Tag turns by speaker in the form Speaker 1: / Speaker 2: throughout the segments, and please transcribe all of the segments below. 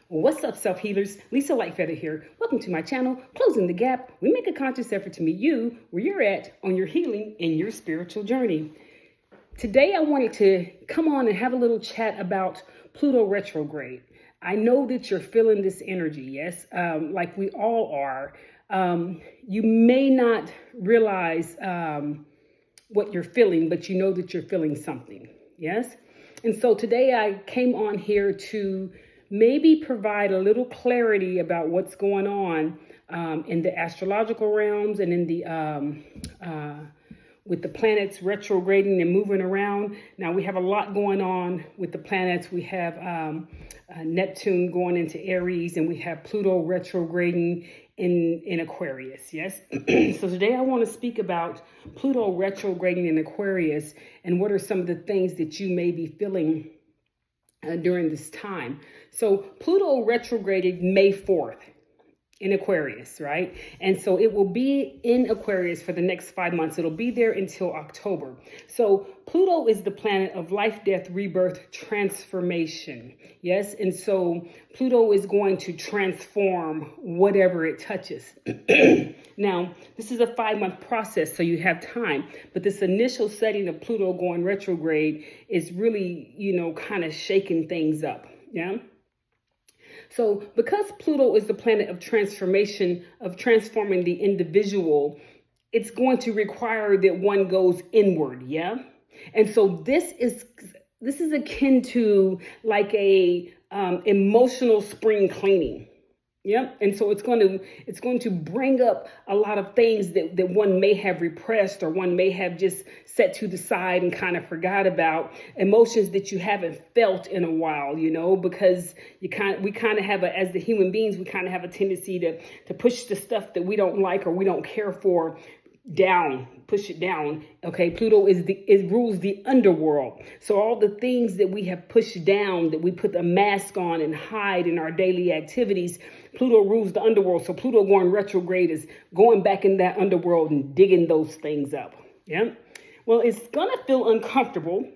Speaker 1: What's up, self-healers? Lisa Lightfeather here. Welcome to my channel, Closing the Gap. We make a conscious effort to meet you where you're at on your healing and your spiritual journey. Today, I wanted to come on and have a little chat about Pluto retrograde. I know that you're feeling this energy, yes, like we all are. You may not realize what you're feeling, but you know that you're feeling something, yes? And so today I came on here to maybe provide a little clarity about what's going on in the astrological realms and in the with the planets retrograding and moving around. Now we have a lot going on with the planets. We have Neptune going into Aries, and we have Pluto retrograding in Aquarius. Yes. So today I want to speak about Pluto retrograding in Aquarius and what are some of the things that you may be feeling during this time. So Pluto retrograded May 4th in Aquarius, right? And so it will be in Aquarius for the next 5 months. It'll be there until October. So Pluto is the planet of life, death, rebirth, transformation. Yes. And so Pluto is going to transform whatever it touches. Now, this is a 5-month process, so you have time. But this initial setting of Pluto going retrograde is really, kind of shaking things up. Yeah. So because Pluto is the planet of transformation, of transforming the individual, it's going to require that one goes inward. Yeah. And so this is akin to like a emotional spring cleaning. Yep. And so it's going to bring up a lot of things that one may have repressed or one may have just set to the side and kind of forgot about, emotions that you haven't felt in a while, because we kind of have as the human beings, we kind of have a tendency to push the stuff that we don't like or we don't care for down, push it down. Okay. Pluto rules the underworld. So all the things that we have pushed down, that we put a mask on and hide in our daily activities, Pluto rules the underworld. So Pluto going retrograde is going back in that underworld and digging those things up. Yeah. Well, it's going to feel uncomfortable,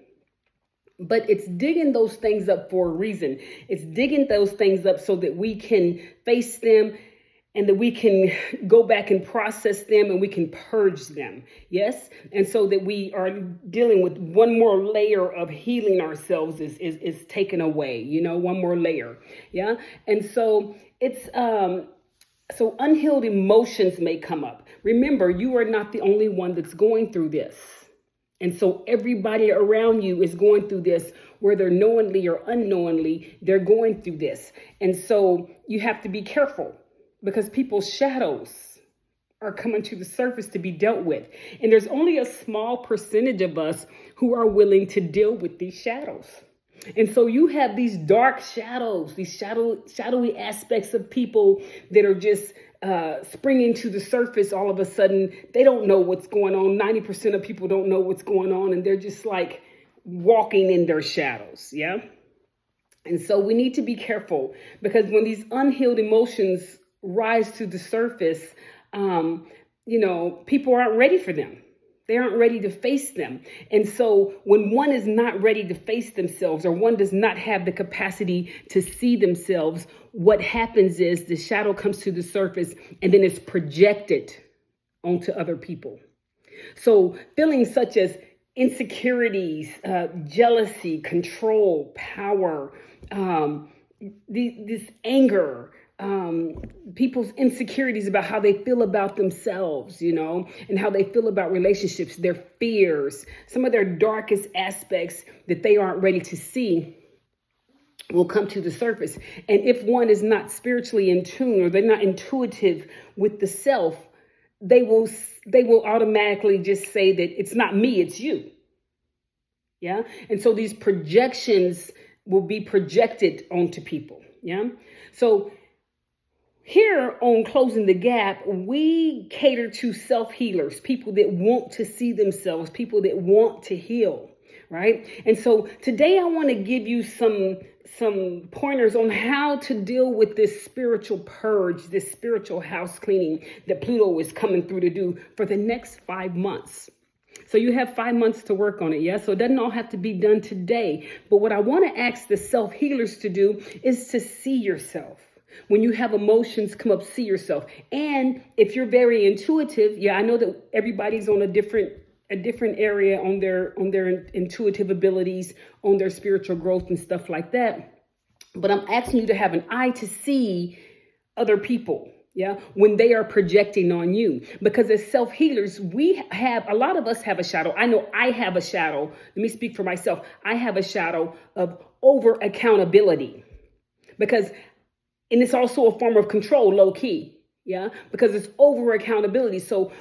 Speaker 1: but it's digging those things up for a reason. It's digging those things up so that we can face them and that we can go back and process them and we can purge them. Yes. And so that we are dealing with one more layer of healing ourselves is taken away, one more layer. Yeah. And so it's, so unhealed emotions may come up. Remember, you are not the only one that's going through this. And so everybody around you is going through this, whether knowingly or unknowingly, they're going through this. And so you have to be careful, because people's shadows are coming to the surface to be dealt with. And there's only a small percentage of us who are willing to deal with these shadows. And so you have these dark shadows, these shadowy aspects of people that are just springing to the surface all of a sudden. They don't know what's going on. 90% of people don't know what's going on. And they're just like walking in their shadows. Yeah. And so we need to be careful, because when these unhealed emotions rise to the surface, people aren't ready for them. They aren't ready to face them. And so when one is not ready to face themselves, or one does not have the capacity to see themselves, what happens is the shadow comes to the surface and then it's projected onto other people. So feelings such as insecurities, jealousy, control, power, this anger, people's insecurities about how they feel about themselves, and how they feel about relationships, their fears, some of their darkest aspects that they aren't ready to see will come to the surface. And if one is not spiritually in tune, or they're not intuitive with the self, they will automatically just say that it's not me, it's you. Yeah. And so these projections will be projected onto people. Yeah. So here on Closing the Gap, we cater to self-healers, people that want to see themselves, people that want to heal, right? And so today I want to give you some pointers on how to deal with this spiritual purge, this spiritual house cleaning that Pluto is coming through to do for the next 5 months. So you have 5 months to work on it. Yeah. So it doesn't all have to be done today. But what I want to ask the self-healers to do is to see yourself. When you have emotions come up, see yourself. And if you're very intuitive, I know that everybody's on a different area on their intuitive abilities, on their spiritual growth and stuff like that. But I'm asking you to have an eye to see other people, when they are projecting on you. Because as self-healers, a lot of us have a shadow. I know I have a shadow. Let me speak for myself. I have a shadow of over accountability, and it's also a form of control, low key. Because it's over accountability. So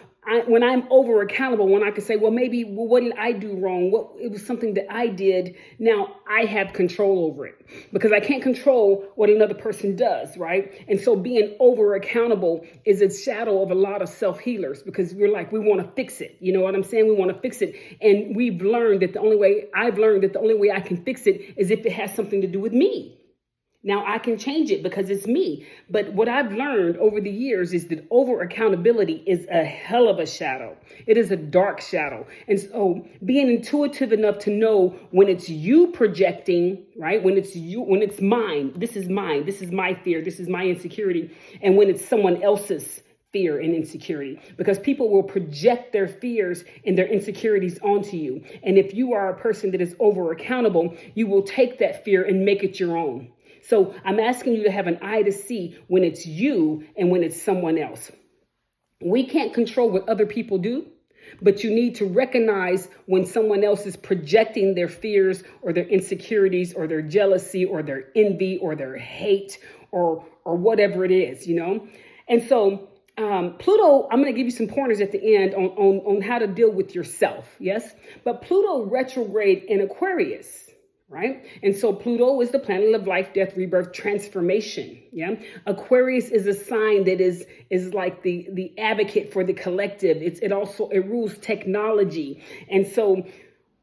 Speaker 1: when I'm over accountable, when I can say, what did I do wrong? It was something that I did. Now I have control over it, because I can't control what another person does, right? And so being over accountable is a shadow of a lot of self-healers, because we want to fix it. You know what I'm saying? We want to fix it. And I've learned that the only way I can fix it is if it has something to do with me. Now I can change it because it's me. But what I've learned over the years is that over accountability is a hell of a shadow. It is a dark shadow. And so being intuitive enough to know when it's you projecting, right? When it's mine, this is mine. This is my fear. This is my insecurity. And when it's someone else's fear and insecurity, because people will project their fears and their insecurities onto you. And if you are a person that is over accountable, you will take that fear and make it your own. So I'm asking you to have an eye to see when it's you and when it's someone else. We can't control what other people do, but you need to recognize when someone else is projecting their fears or their insecurities or their jealousy or their envy or their hate or whatever it is, And so Pluto, I'm going to give you some pointers at the end on how to deal with yourself. Yes. But Pluto retrograde in Aquarius. Right. And so Pluto is the planet of life, death, rebirth, transformation. Aquarius is a sign that is like the advocate for the collective. It rules technology. And so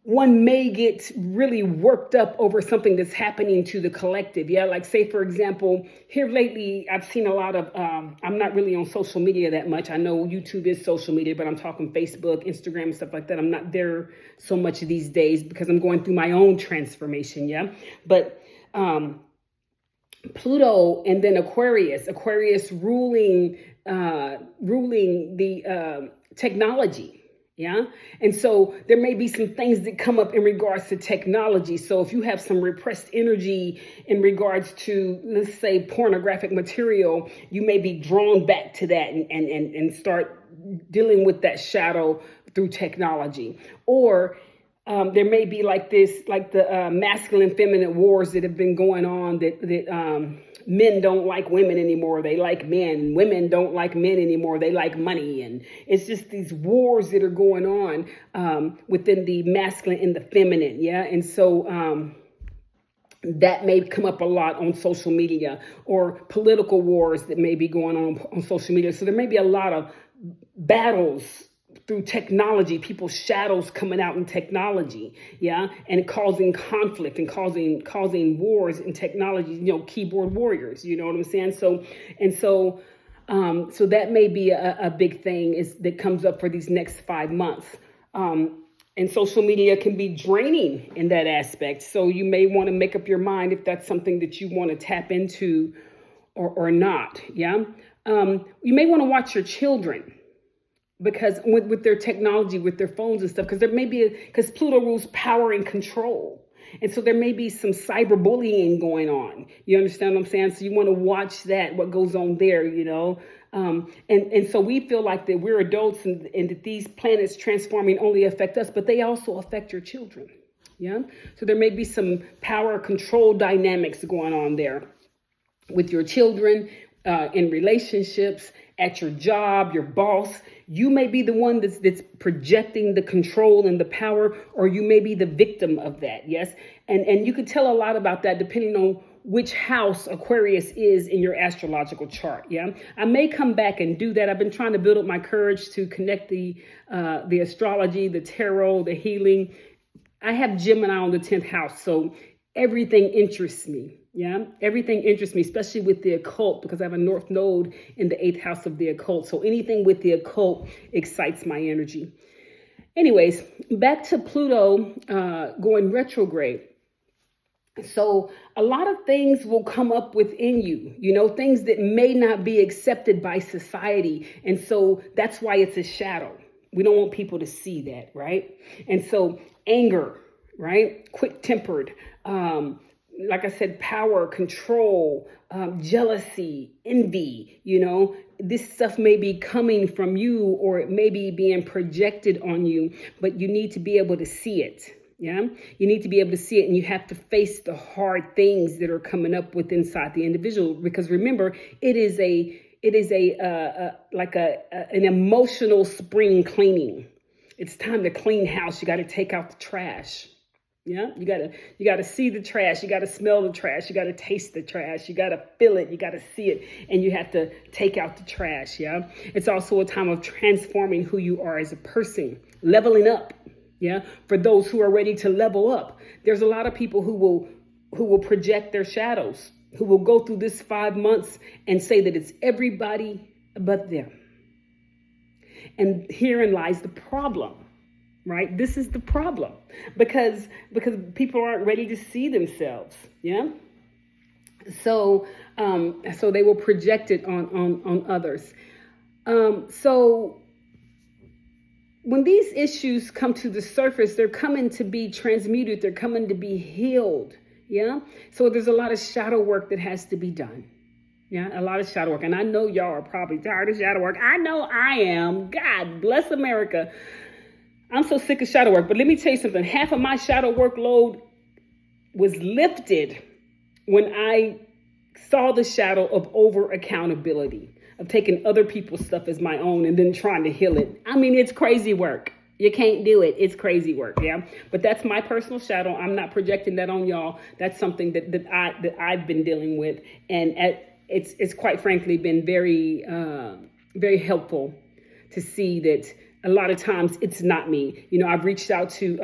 Speaker 1: one may get really worked up over something that's happening to the collective. Like say, for example, here lately, I've seen a lot of, I'm not really on social media that much. I know YouTube is social media, but I'm talking Facebook, Instagram, and stuff like that. I'm not there so much these days because I'm going through my own transformation. But Pluto and then Aquarius ruling the technology. And so there may be some things that come up in regards to technology. So if you have some repressed energy in regards to, let's say, pornographic material, you may be drawn back to that and start dealing with that shadow through technology. Or there may be like the masculine feminine wars that have been going on that men don't like women anymore. They like men. Women don't like men anymore. They like money. And it's just these wars that are going on within the masculine and the feminine. And so that may come up a lot on social media, or political wars that may be going on social media. So there may be a lot of battles through technology, people's shadows coming out in technology, and causing conflict and causing wars in technology, keyboard warriors, you know what I'm saying? So that may be a big thing that comes up for these next 5 months. And social media can be draining in that aspect. So you may want to make up your mind if that's something that you want to tap into or not. You may want to watch your children. Because with their technology, with their phones and stuff, because Pluto rules power and control. And so there may be some cyberbullying going on. You understand what I'm saying? So you want to watch that, what goes on there, And so we feel like that we're adults and that these planets transforming only affect us, but they also affect your children. So there may be some power control dynamics going on there with your children, in relationships, at your job, your boss. You may be the one that's projecting the control and the power, or you may be the victim of that. Yes. And you could tell a lot about that depending on which house Aquarius is in your astrological chart. I may come back and do that. I've been trying to build up my courage to connect the astrology, the tarot, the healing. I have Gemini on the 10th house. So everything interests me. Everything interests me, especially with the occult, because I have a North Node in the 8th house of the occult. So anything with the occult excites my energy. Anyways, back to Pluto going retrograde. So a lot of things will come up within you, things that may not be accepted by society. And so that's why it's a shadow. We don't want people to see that, right? And so anger, right? Quick-tempered, like I said, power, control, jealousy, envy, this stuff may be coming from you, or it may be being projected on you, but you need to be able to see it. Yeah, you need to be able to see it, and you have to face the hard things that are coming up with inside the individual. Because remember, it is an emotional spring cleaning. It's time to clean house. You got to take out the trash. Yeah, you gotta see the trash. You gotta smell the trash. You gotta taste the trash. You gotta feel it. You gotta see it, and you have to take out the trash. Yeah, it's also a time of transforming who you are as a person, leveling up. Yeah, for those who are ready to level up. There's a lot of people who will project their shadows, who will go through this 5 months and say that it's everybody but them. And herein lies the problem. Right? This is the problem because people aren't ready to see themselves. Yeah. So they will project it on others. So when these issues come to the surface, they're coming to be transmuted. They're coming to be healed. Yeah. So there's a lot of shadow work that has to be done. Yeah. A lot of shadow work. And I know y'all are probably tired of shadow work. I know I am. God bless America. I'm so sick of shadow work, but let me tell you something. Half of my shadow workload was lifted when I saw the shadow of over accountability, of taking other people's stuff as my own and then trying to heal it. I mean, it's crazy work. You can't do it. It's crazy work. Yeah. But that's my personal shadow. I'm not projecting that on y'all. That's something that I've been dealing with. And it's quite frankly been very, very helpful to see that a lot of times it's not me. I've reached out to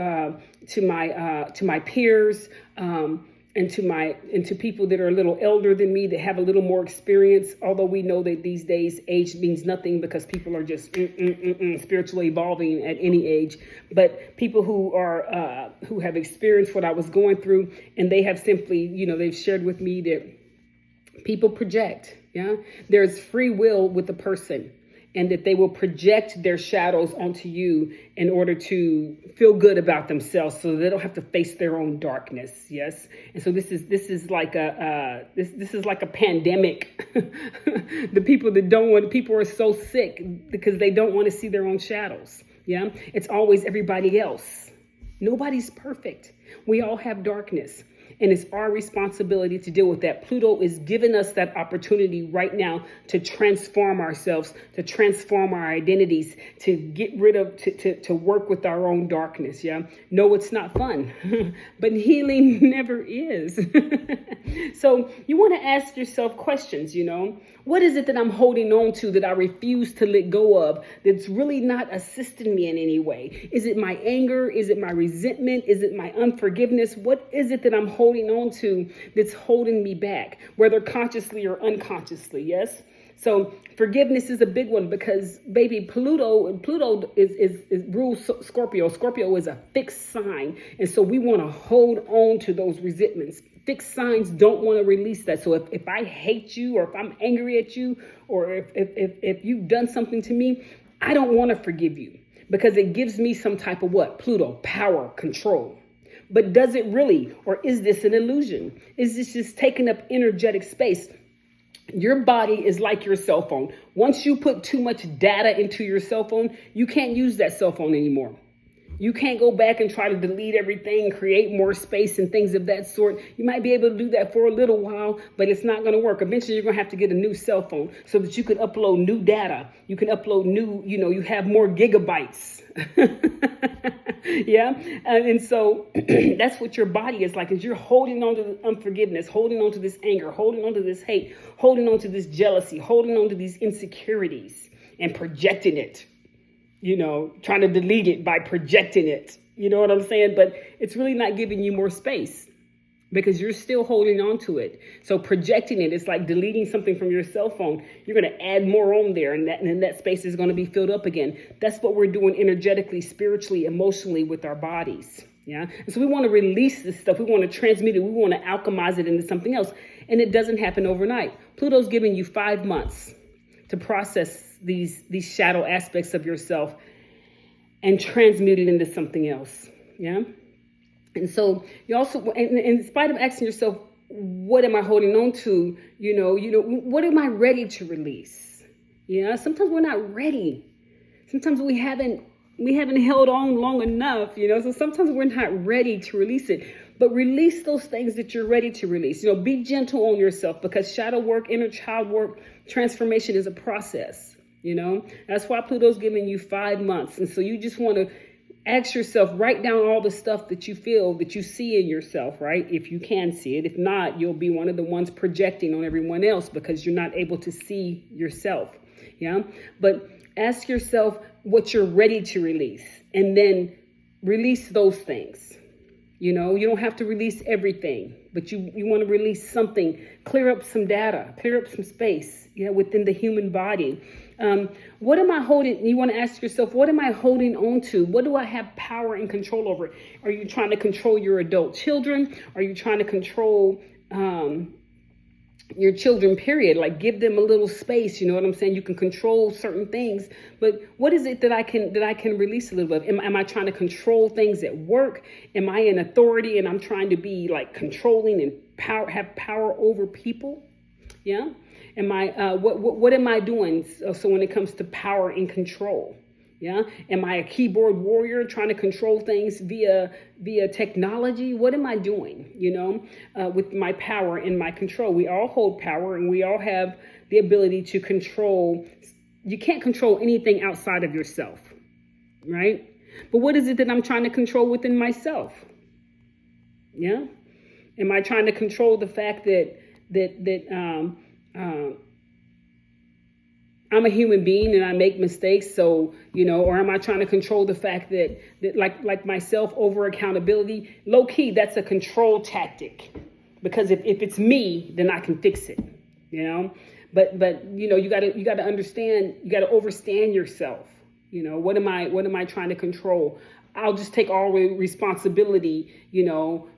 Speaker 1: my peers, and to people that are a little elder than me, that have a little more experience. Although we know that these days age means nothing, because people are just spiritually evolving at any age. But people who have experienced what I was going through, and they have simply, they've shared with me that people project. Yeah, there's free will with the person. And that they will project their shadows onto you in order to feel good about themselves, so they don't have to face their own darkness. Yes, and so this is like a pandemic. The people are so sick because they don't want to see their own shadows. Yeah, it's always everybody else. Nobody's perfect. We all have darkness. And it's our responsibility to deal with that. Pluto is giving us that opportunity right now to transform ourselves, to transform our identities, to get rid of, to work with our own darkness. Yeah. No, it's not fun, but healing never is. So you want to ask yourself questions, what is it that I'm holding on to that I refuse to let go of, that's really not assisting me in any way? Is it my anger? Is it my resentment? Is it my unforgiveness? What is it that I'm holding on to that's holding me back, whether consciously or unconsciously? Yes. So forgiveness is a big one, because baby, Pluto is rules Scorpio. Scorpio is a fixed sign. And so we want to hold on to those resentments. Fixed signs don't want to release that. So if I hate you, or if I'm angry at you, or if you've done something to me, I don't want to forgive you, because it gives me some type of what? Pluto, power, control. But does it really? Or is this an illusion? Is this just taking up energetic space? Your body is like your cell phone. Once you put too much data into your cell phone, you can't use that cell phone anymore. You can't go back and try to delete everything, create more space and things of that sort. You might be able to do that for a little while, but it's not going to work. Eventually, you're going to have to get a new cell phone so that you can upload new data. You can upload new, you have more gigabytes. Yeah. And so that's what your body is like, is you're holding on to the unforgiveness, holding on to this anger, holding on to this hate, holding on to this jealousy, holding on to these insecurities and projecting it, trying to delete it by projecting it. You know what I'm saying? But it's really not giving you more space. because you're still holding on to it. So projecting it, it's like deleting something from your cell phone. You're going to add more on there, and that space is going to be filled up again. That's what we're doing energetically, spiritually, emotionally with our bodies. Yeah. And so we want to release this stuff. We want to transmute it. We want to alchemize it into something else. And it doesn't happen overnight. Pluto's giving you 5 months to process these shadow aspects of yourself and transmute it into something else. Yeah. And so you also, in spite of asking yourself, what am I holding on to? What am I ready to release? Yeah. Sometimes we're not ready. Sometimes we haven't held on long enough, so sometimes we're not ready to release it. But release those things that you're ready to release. Be gentle on yourself, because shadow work, inner child work, transformation is a process. That's why Pluto's giving you 5 months. And so you just want to ask yourself, write down all the stuff that you feel, that you see in yourself, right? If you can see it. If not, you'll be one of the ones projecting on everyone else because you're not able to see yourself. Yeah. But ask yourself what you're ready to release, and then release those things. You don't have to release everything, but you want to release something, clear up some data, clear up some space, within the human body. What am I holding? You want to ask yourself, what am I holding on to? What do I have power and control over? Are you trying to control your adult children? Are you trying to control, your children, period? Like, give them a little space. You know what I'm saying? You can control certain things, but what is it that I can release a little bit? Am I trying to control things at work? Am I in authority and I'm trying to be like controlling and have power over people? Yeah. Am I, what am I doing? So when it comes to power and control, yeah. Am I a keyboard warrior trying to control things via technology? What am I doing, with my power and my control? We all hold power, and we all have the ability to control. You can't control anything outside of yourself, right? But what is it that I'm trying to control within myself? Yeah. Am I trying to control the fact that I'm a human being and I make mistakes, so, or am I trying to control the fact that like myself, over accountability? Low key, that's a control tactic, because if it's me, then I can fix it, but you gotta understand, you gotta overstand yourself. What am I trying to control? I'll just take all the responsibility,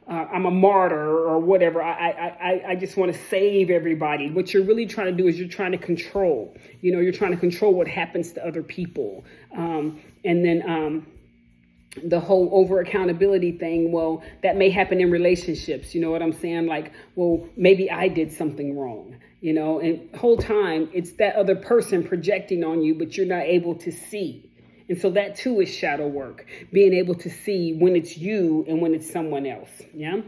Speaker 1: I'm a martyr or whatever. I just want to save everybody. What you're really trying to do is you're trying to control, you're trying to control what happens to other people. And then the whole over accountability thing, well, that may happen in relationships. You know what I'm saying? Like, well, maybe I did something wrong, and the whole time it's that other person projecting on you, but you're not able to see. And so that too is shadow work, being able to see when it's you and when it's someone else. Yeah.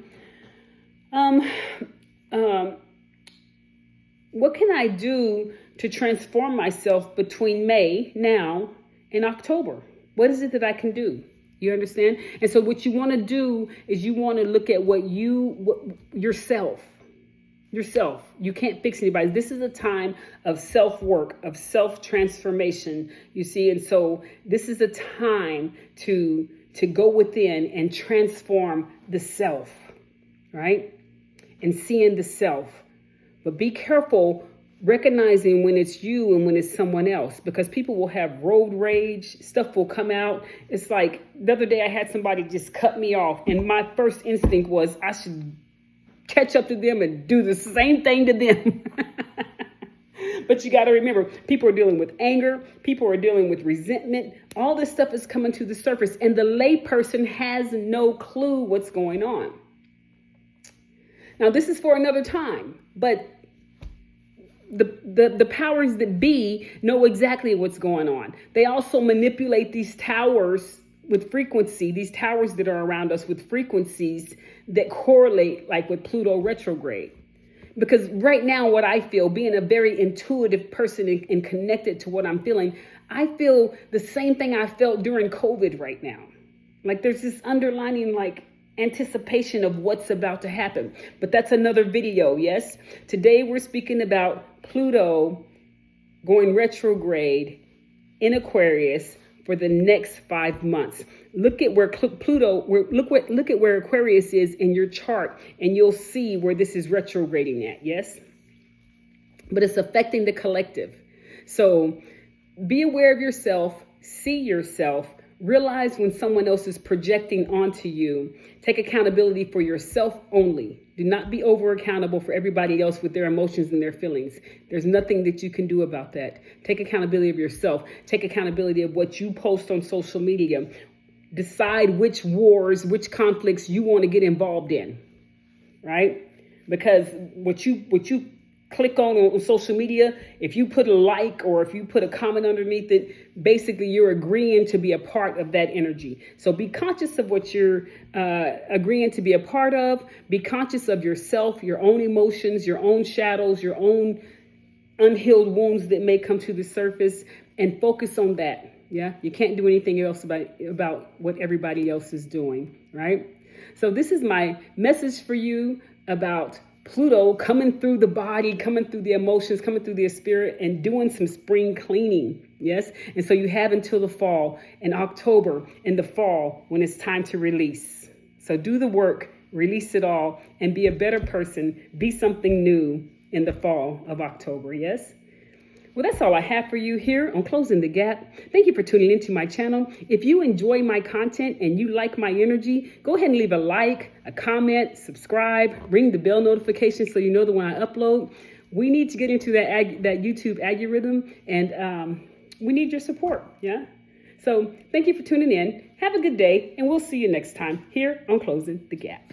Speaker 1: What can I do to transform myself between May now and October? What is it that I can do? You understand? And so what you want to do is you want to look at yourself. You can't fix anybody. This is a time of self-work, of self-transformation, you see. And so this is a time to go within and transform the self, right? And seeing the self. But be careful recognizing when it's you and when it's someone else, because people will have road rage, stuff will come out. It's like the other day I had somebody just cut me off, and my first instinct was I should catch up to them and do the same thing to them. But you got to remember, people are dealing with anger. People are dealing with resentment. All this stuff is coming to the surface, and the layperson has no clue what's going on. Now, this is for another time, but the powers that be know exactly what's going on. They also manipulate these towers with frequency, these towers that are around us with frequencies that correlate like with Pluto retrograde. Because right now, what I feel, being a very intuitive person and connected to what I'm feeling, I feel the same thing I felt during COVID right now. Like there's this underlining like anticipation of what's about to happen. But that's another video, yes? Today we're speaking about Pluto going retrograde in Aquarius, for the next 5 months. Look at where Pluto, look at where Aquarius is in your chart, and you'll see where this is retrograding at. Yes, but it's affecting the collective. So be aware of yourself, see yourself, realize when someone else is projecting onto you. Take accountability for yourself only. Do not be over accountable for everybody else with their emotions and their feelings. There's nothing that you can do about that. Take accountability of yourself. Take accountability of what you post on social media. Decide which wars, which conflicts you want to get involved in, right? Because what you click on social media, if you put a like or if you put a comment underneath it, basically you're agreeing to be a part of that energy. So be conscious of what you're agreeing to be a part of. Be conscious of yourself, your own emotions, your own shadows, your own unhealed wounds that may come to the surface, and focus on that. Yeah, you can't do anything else about what everybody else is doing, right? So this is my message for you about Pluto coming through the body, coming through the emotions, coming through the spirit, and doing some spring cleaning. Yes. And so you have until the fall, in October, in the fall, when it's time to release. So do the work, release it all, and be a better person. Be something new in the fall of October. Yes. Well, that's all I have for you here on Closing the Gap. Thank you for tuning into my channel. If you enjoy my content and you like my energy, go ahead and leave a like, a comment, subscribe, ring the bell notification so you know that when I upload. We need to get into that YouTube algorithm, and we need your support. Yeah. So thank you for tuning in. Have a good day, and we'll see you next time here on Closing the Gap.